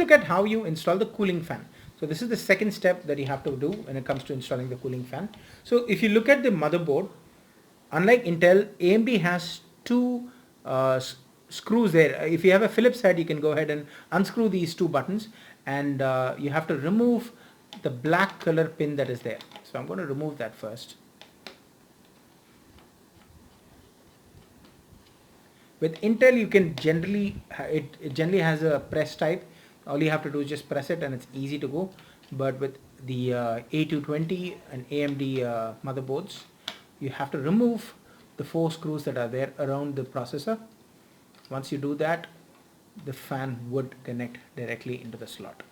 look at how you install the cooling fan. So this is the second step that you have to do when it comes to installing the cooling fan. So if you look at the motherboard, unlike Intel, AMD has two screws there. If you have a Phillips head, you can go ahead and unscrew these two buttons, and you have to remove the black color pin that is there. So I'm going to remove that first. With Intel, you can generally, it generally has a press type. All you have to do is just press it and it's easy to go. But with the A220 and AMD motherboards, you have to remove the 4 screws that are there around the processor. Once you do that, the fan would connect directly into the slot.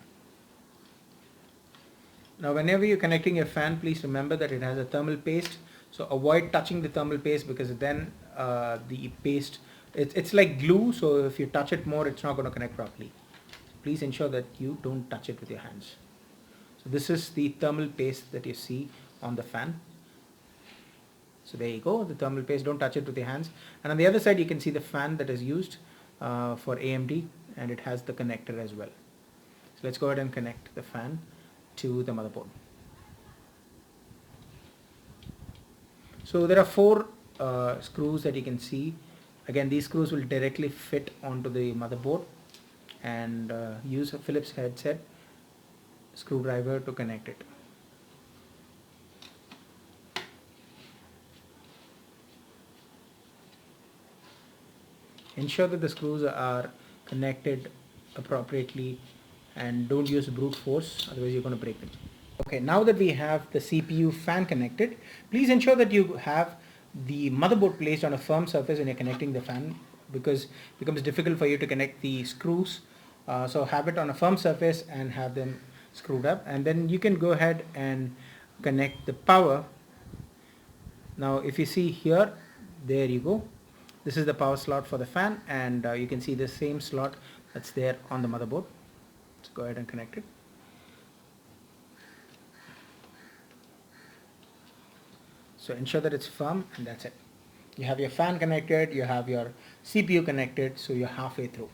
Now whenever you're connecting your fan, please remember that it has a thermal paste. So avoid touching the thermal paste, because then the paste, it's like glue, so if you touch it more, it's not going to connect properly. Please ensure that you don't touch it with your hands. So this is the thermal paste that you see on the fan. So there you go, the thermal paste, don't touch it with your hands. And on the other side, you can see the fan that is used for AMD, and it has the connector as well. So let's go ahead and connect the fan to the motherboard. So there are 4 screws that you can see. Again, these screws will directly fit onto the motherboard, and use a Phillips headset screwdriver to connect it. Ensure that the screws are connected appropriately and don't use brute force, otherwise you're going to break them. Okay, now that we have the CPU fan connected, please ensure that you have the motherboard placed on a firm surface when you're connecting the fan, because it becomes difficult for you to connect the screws. So have it on a firm surface and have them screwed up, and then you can go ahead and connect the power. Now if you see here, there you go. This is the power slot for the fan, and you can see the same slot that's there on the motherboard. Let's go ahead and connect it. So ensure that it's firm, and that's it. You have your fan connected, you have your CPU connected, so you're halfway through.